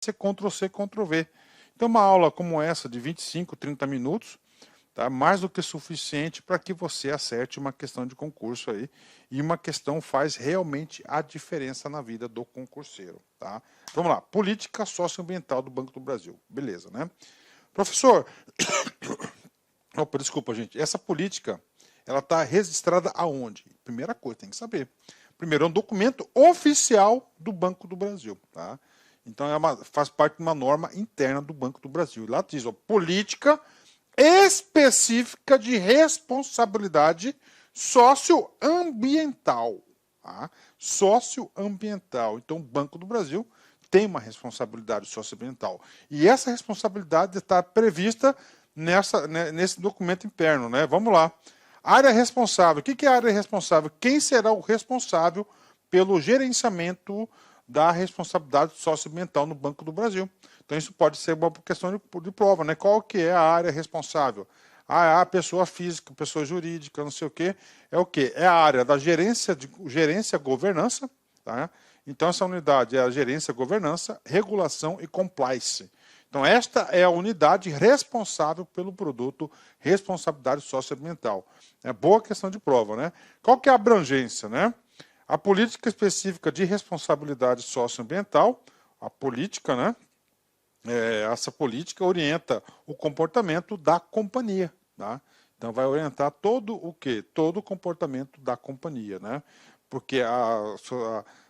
ser Ctrl+C, Ctrl+V. Então, uma aula como essa, de 25, 30 minutos, tá mais do que suficiente para que você acerte uma questão de concurso aí. E uma questão faz realmente a diferença na vida do concurseiro. Tá? Vamos lá. Política socioambiental do Banco do Brasil. Beleza, né? Professor, opa, desculpa, gente. Essa política, ela está registrada aonde? Primeira coisa, tem que saber. Primeiro, é um documento oficial do Banco do Brasil. Tá? Então, faz parte de uma norma interna do Banco do Brasil. E lá diz, ó, política específica de responsabilidade socioambiental. Tá? Socioambiental. Então, o Banco do Brasil tem uma responsabilidade socioambiental. E essa responsabilidade está prevista nesse documento interno. Né? Vamos lá. Área responsável. O que é a área responsável? Quem será o responsável pelo gerenciamento da responsabilidade socioambiental no Banco do Brasil? Então, isso pode ser uma questão de prova, né? Qual que é a área responsável? A pessoa física, pessoa jurídica, não sei o quê. É o quê? É a área da gerência governança. Tá? Então, essa unidade é a gerência, governança, regulação e compliance. Então, esta é a unidade responsável pelo produto responsabilidade socioambiental. É boa questão de prova, né? Qual que é a abrangência, né? A política específica de responsabilidade socioambiental, a política, né? Essa política orienta o comportamento da companhia. Tá? Então, vai orientar todo o quê? Todo o comportamento da companhia. Né? Porque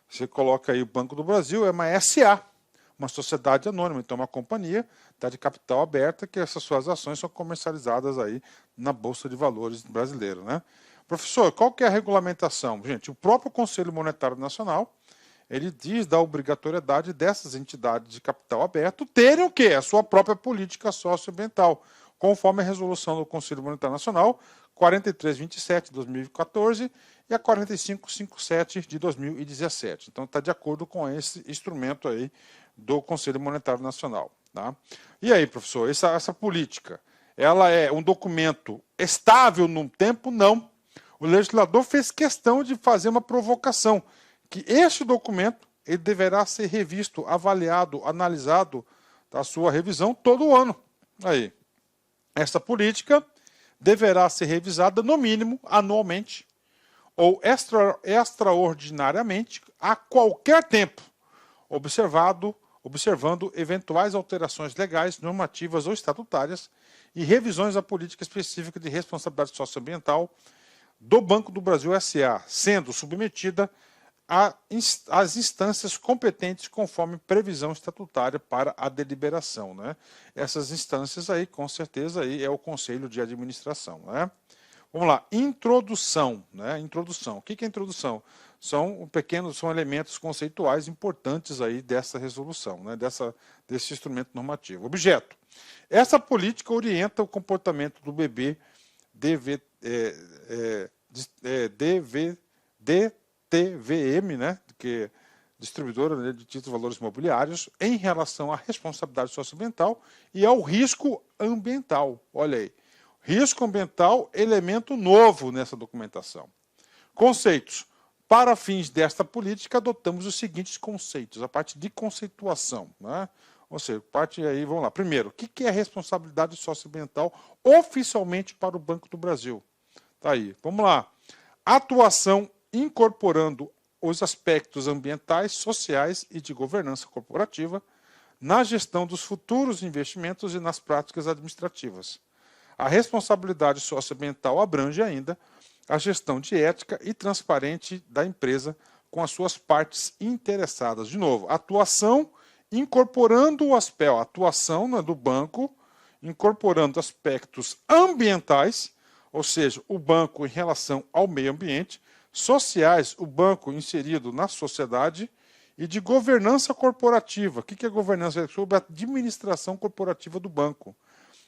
você coloca aí o Banco do Brasil, é uma SA, uma sociedade anônima. Então, uma companhia está de capital aberta, que essas suas ações são comercializadas aí na Bolsa de Valores brasileira. Né? Professor, qual que é a regulamentação? Gente, o próprio Conselho Monetário Nacional, ele diz da obrigatoriedade dessas entidades de capital aberto terem o quê? A sua própria política socioambiental, conforme a resolução do Conselho Monetário Nacional 4327 de 2014 e a 4557 de 2017. Então, está de acordo com esse instrumento aí do Conselho Monetário Nacional. Tá? E aí, professor, essa política, ela é um documento estável no tempo? Não. O legislador fez questão de fazer uma provocação, que este documento ele deverá ser revisto, avaliado, analisado, a sua revisão todo ano. Aí, essa política deverá ser revisada no mínimo anualmente ou extraordinariamente a qualquer tempo, observando eventuais alterações legais, normativas ou estatutárias e revisões à política específica de responsabilidade socioambiental do Banco do Brasil S.A., sendo submetida às instâncias competentes conforme previsão estatutária para a deliberação. Né? Essas instâncias aí, com certeza, aí é o Conselho de Administração. Né? Vamos lá, introdução. Né? Introdução. O que é introdução? São elementos conceituais importantes aí dessa resolução, né? Desse instrumento normativo. Objeto. Essa política orienta o comportamento do bebê TVM, né, que é distribuidora, né, de títulos de valores imobiliários, em relação à responsabilidade socioambiental e ao risco ambiental. Olha aí, risco ambiental, elemento novo nessa documentação. Conceitos. Para fins desta política, adotamos os seguintes conceitos, a parte de conceituação. Né? Ou seja, parte aí, vamos lá. Primeiro, o que é responsabilidade socioambiental oficialmente para o Banco do Brasil? Tá aí, vamos lá. Atuação incorporando os aspectos ambientais, sociais e de governança corporativa na gestão dos futuros investimentos e nas práticas administrativas. A responsabilidade socioambiental abrange ainda a gestão de ética e transparente da empresa com as suas partes interessadas. De novo, atuação incorporando o aspecto, atuação, né, do banco, incorporando aspectos ambientais, ou seja, o banco em relação ao meio ambiente, sociais, o banco inserido na sociedade, e de governança corporativa. O que é governança? É sobre a administração corporativa do banco,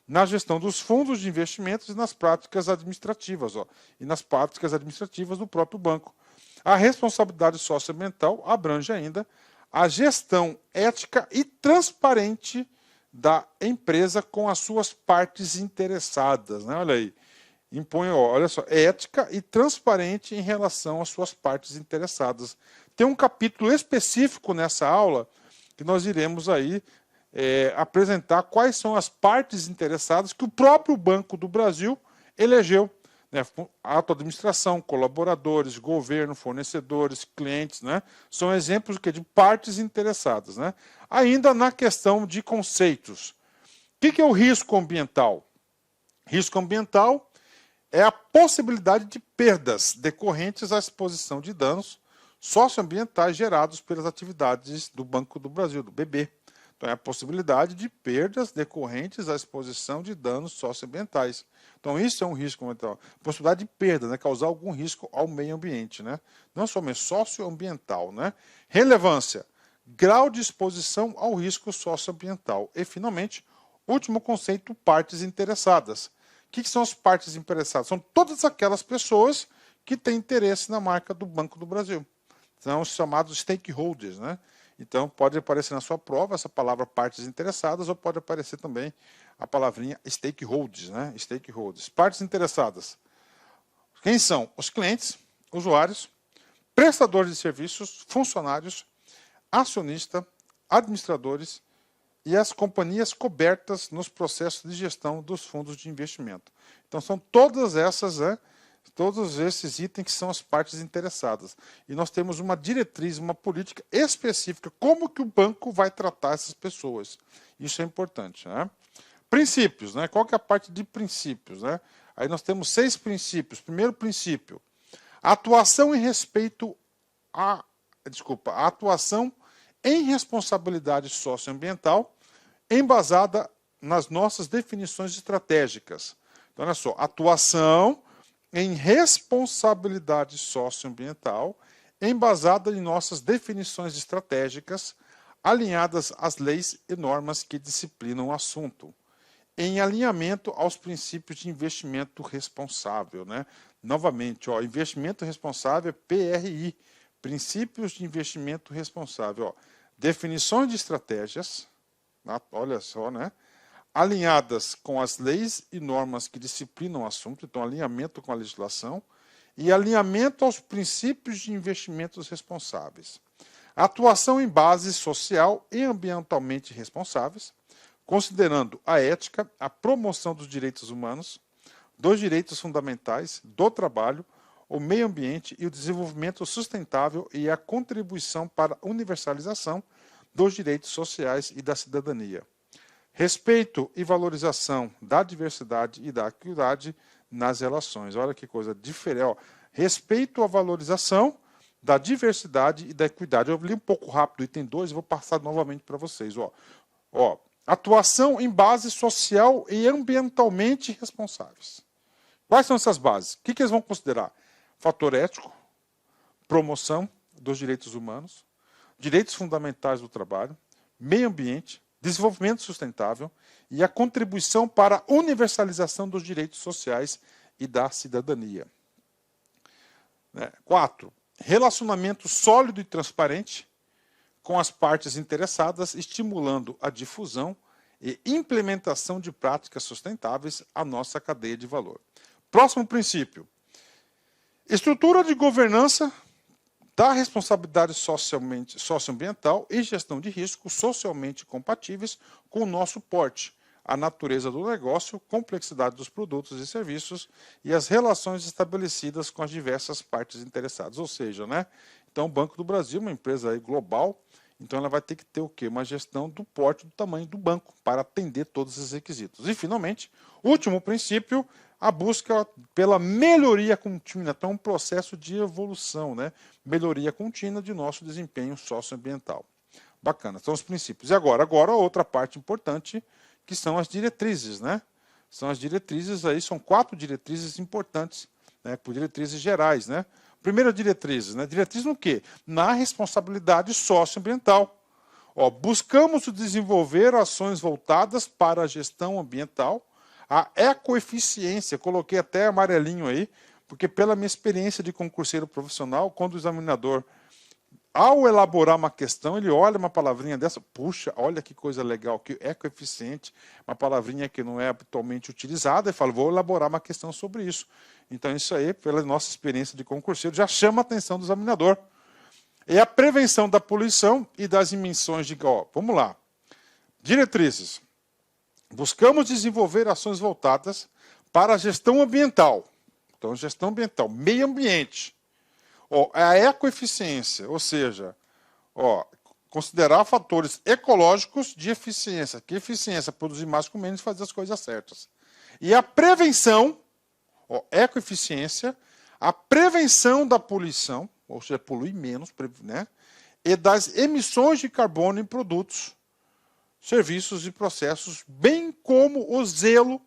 na gestão dos fundos de investimentos e nas práticas administrativas, e nas práticas administrativas do próprio banco. A responsabilidade socioambiental abrange ainda a gestão ética e transparente da empresa com as suas partes interessadas. Né? Olha aí. Impõe, olha só, ética e transparente em relação às suas partes interessadas. Tem um capítulo específico nessa aula que que nós iremos aí apresentar quais são as partes interessadas que o próprio Banco do Brasil elegeu. Né? Autoadministração, colaboradores, governo, fornecedores, clientes, né? São exemplos de partes interessadas. Né? Ainda na questão de conceitos. O que é o risco ambiental? Risco ambiental é a possibilidade de perdas decorrentes à exposição de danos socioambientais gerados pelas atividades do Banco do Brasil, do BB. Então, é a possibilidade de perdas decorrentes à exposição de danos socioambientais. Então, isso é um risco ambiental. Possibilidade de perda, né? Causar algum risco ao meio ambiente. Né? Não somente socioambiental. Né? Relevância, grau de exposição ao risco socioambiental. E, finalmente, último conceito, partes interessadas. O que são as partes interessadas? São todas aquelas pessoas que têm interesse na marca do Banco do Brasil. São os chamados stakeholders. Né? Então, pode aparecer na sua prova essa palavra partes interessadas ou pode aparecer também a palavrinha stakeholders. Né? Stakeholders. Partes interessadas. Quem são? Os clientes, usuários, prestadores de serviços, funcionários, acionistas, administradores e as companhias cobertas nos processos de gestão dos fundos de investimento. Então, são todas essas, todos esses itens que são as partes interessadas. E nós temos uma diretriz, uma política específica, como que o banco vai tratar essas pessoas. Isso é importante. Né? Princípios, né? Qual que é a parte de princípios? Né? Aí nós temos 6 princípios. Primeiro princípio, a atuação em atuação em responsabilidade socioambiental embasada nas nossas definições estratégicas. Então, olha só, atuação em responsabilidade socioambiental embasada em nossas definições estratégicas alinhadas às leis e normas que disciplinam o assunto, em alinhamento aos princípios de investimento responsável. Né? Novamente, investimento responsável é PRI, princípios de investimento responsável. Definições de estratégias, olha só, né? Alinhadas com as leis e normas que disciplinam o assunto, então alinhamento com a legislação, e alinhamento aos princípios de investimentos responsáveis. Atuação em base social e ambientalmente responsáveis, considerando a ética, a promoção dos direitos humanos, dos direitos fundamentais, do trabalho, o meio ambiente e o desenvolvimento sustentável e a contribuição para a universalização dos direitos sociais e da cidadania. Respeito e valorização da diversidade e da equidade nas relações. Olha que coisa diferente. Respeito à valorização da diversidade e da equidade. Eu li um pouco rápido o item 2 e vou passar novamente para vocês. Atuação em base social e ambientalmente responsáveis. Quais são essas bases? O que eles vão considerar? Fator ético, promoção dos direitos humanos, direitos fundamentais do trabalho, meio ambiente, desenvolvimento sustentável e a contribuição para a universalização dos direitos sociais e da cidadania. 4. Relacionamento sólido e transparente com as partes interessadas, estimulando a difusão e implementação de práticas sustentáveis à nossa cadeia de valor. Próximo princípio. Estrutura de governança da responsabilidade socioambiental e gestão de riscos socialmente compatíveis com o nosso porte, a natureza do negócio, complexidade dos produtos e serviços e as relações estabelecidas com as diversas partes interessadas. Ou seja, né? Então o Banco do Brasil, uma empresa aí global, então ela vai ter que ter o quê? Uma gestão do porte, do tamanho do banco, para atender todos esses requisitos. E, finalmente, último princípio, a busca pela melhoria contínua. Então, é um processo de evolução, né? Melhoria contínua de nosso desempenho socioambiental. Bacana, são os princípios. E agora outra parte importante, que são as diretrizes, né? São as diretrizes aí, são 4 diretrizes importantes, né? Por diretrizes gerais, né? Primeira diretriz, né? Diretriz no quê? Na responsabilidade socioambiental. Buscamos desenvolver ações voltadas para a gestão ambiental, a ecoeficiência, coloquei até amarelinho aí, porque pela minha experiência de concurseiro profissional, quando o examinador, ao elaborar uma questão, ele olha uma palavrinha dessa, puxa, olha que coisa legal, que ecoeficiente, uma palavrinha que não é habitualmente utilizada, e fala, vou elaborar uma questão sobre isso. Então isso aí, pela nossa experiência de concurseiro, já chama a atenção do examinador. É a prevenção da poluição e das emissões de... Ó, vamos lá. Diretrizes. Buscamos desenvolver ações voltadas para a gestão ambiental. Então, gestão ambiental, meio ambiente. Ó, a ecoeficiência, ou seja, ó, considerar fatores ecológicos de eficiência. Que eficiência? Produzir mais com menos e fazer as coisas certas. E a prevenção, ó, ecoeficiência, a prevenção da poluição, ou seja, poluir menos, né? E das emissões de carbono em produtos, serviços e processos, bem como o zelo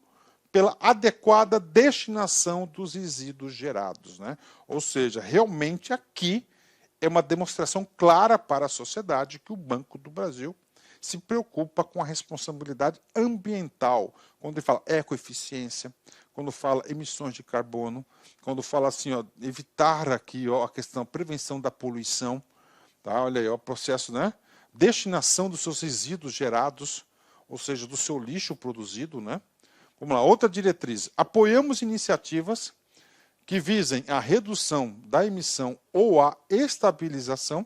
pela adequada destinação dos resíduos gerados, né? Ou seja, realmente aqui é uma demonstração clara para a sociedade que o Banco do Brasil se preocupa com a responsabilidade ambiental. Quando ele fala ecoeficiência, quando fala emissões de carbono, quando fala assim, ó, evitar aqui, ó, a questão prevenção da poluição, tá? Olha aí, ó, o processo, né? Destinação dos seus resíduos gerados, ou seja, do seu lixo produzido, né? Vamos lá, outra diretriz. Apoiamos iniciativas que visem a redução da emissão ou a estabilização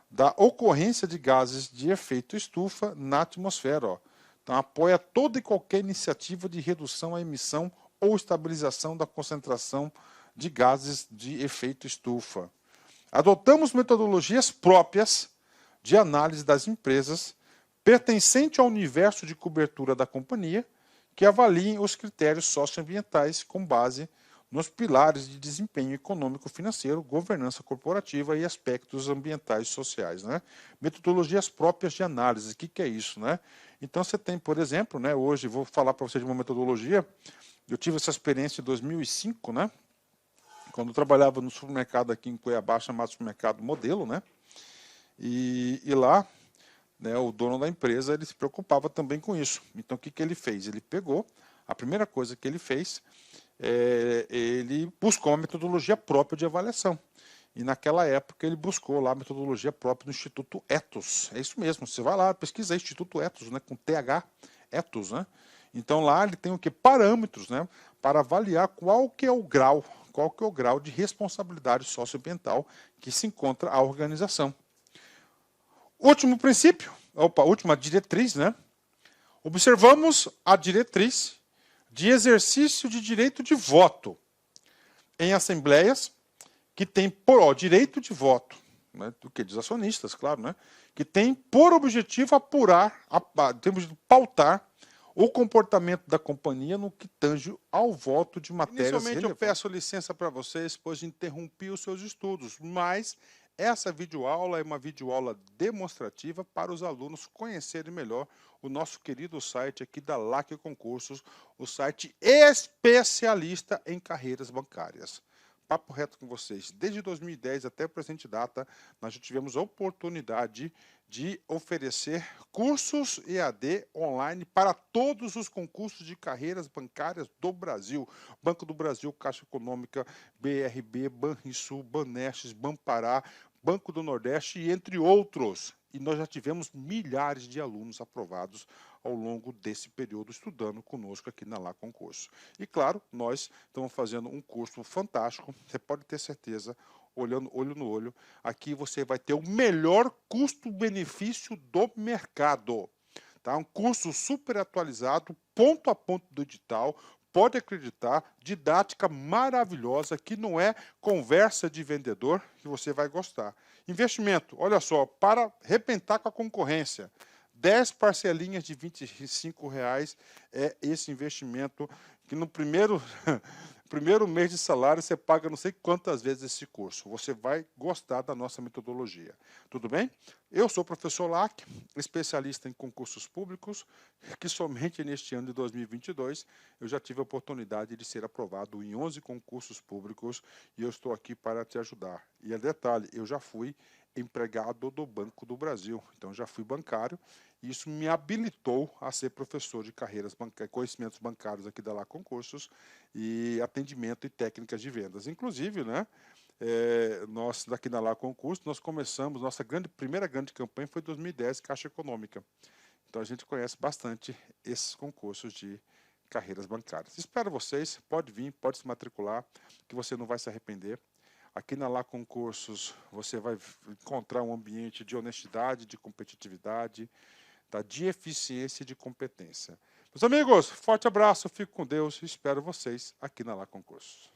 da ocorrência de gases de efeito estufa na atmosfera. Ó. Então, apoia toda e qualquer iniciativa de redução à emissão ou estabilização da concentração de gases de efeito estufa. Adotamos metodologias próprias de análise das empresas pertencente ao universo de cobertura da companhia que avaliem os critérios socioambientais com base nos pilares de desempenho econômico-financeiro, governança corporativa e aspectos ambientais e sociais. Né? Metodologias próprias de análise, o que é isso? Né? Então você tem, por exemplo, né, hoje vou falar para você de uma metodologia, eu tive essa experiência em 2005, né, quando eu trabalhava no supermercado aqui em Cuiabá, chamado Supermercado Modelo, né, e lá, né, o dono da empresa, ele se preocupava também com isso. Então, o que ele fez? Ele pegou, a primeira coisa que ele fez, ele buscou uma metodologia própria de avaliação. E naquela época ele buscou lá a metodologia própria do Instituto Ethos. É isso mesmo, você vai lá, pesquisa aí, Instituto Ethos, né, com TH, Ethos, né? Então lá ele tem o que? Parâmetros, né, para avaliar qual que é o grau de responsabilidade socioambiental que se encontra a organização. Último princípio, última diretriz, né? Observamos a diretriz de exercício de direito de voto em assembleias que tem por direito de voto, né, do que dos acionistas, claro, né, que tem por objetivo pautar o comportamento da companhia no que tange ao voto de matérias relevantes. Inicialmente eu peço licença para vocês, pois interrompi os seus estudos, mas essa videoaula é uma videoaula demonstrativa para os alunos conhecerem melhor o nosso querido site aqui da LAC Concursos, o site especialista em carreiras bancárias. Papo reto com vocês, desde 2010 até a presente data, nós já tivemos a oportunidade de oferecer cursos EAD online para todos os concursos de carreiras bancárias do Brasil. Banco do Brasil, Caixa Econômica, BRB, Banrisul, Banestes, Banpará, Banco do Nordeste e entre outros. E nós já tivemos milhares de alunos aprovados ao longo desse período estudando conosco aqui na Lá Concurso. E claro, nós estamos fazendo um curso fantástico, você pode ter certeza, olhando olho no olho, aqui você vai ter o melhor custo-benefício do mercado. Tá? Um curso super atualizado, ponto a ponto do edital, pode acreditar, didática maravilhosa, que não é conversa de vendedor, que você vai gostar. Investimento, olha só, para arrebentar com a concorrência, 10 parcelinhas de R$25 é esse investimento que no primeiro mês de salário você paga não sei quantas vezes esse curso. Você vai gostar da nossa metodologia. Tudo bem? Eu sou o professor Lac, especialista em concursos públicos, que somente neste ano de 2022 eu já tive a oportunidade de ser aprovado em 11 concursos públicos e eu estou aqui para te ajudar. E detalhe, eu já fui empregado do Banco do Brasil, então já fui bancário, e isso me habilitou a ser professor de carreiras conhecimentos bancários aqui da Lá Concursos e atendimento e técnicas de vendas. Inclusive, né, nós daqui na Lá Concurso, nós começamos, nossa primeira grande campanha foi em 2010, Caixa Econômica. Então a gente conhece bastante esses concursos de carreiras bancárias. Espero vocês, pode vir, pode se matricular, que você não vai se arrepender. Aqui na Lá Concursos você vai encontrar um ambiente de honestidade, de competitividade, tá? De eficiência e de competência. Meus amigos, forte abraço, fico com Deus e espero vocês aqui na Lá Concursos.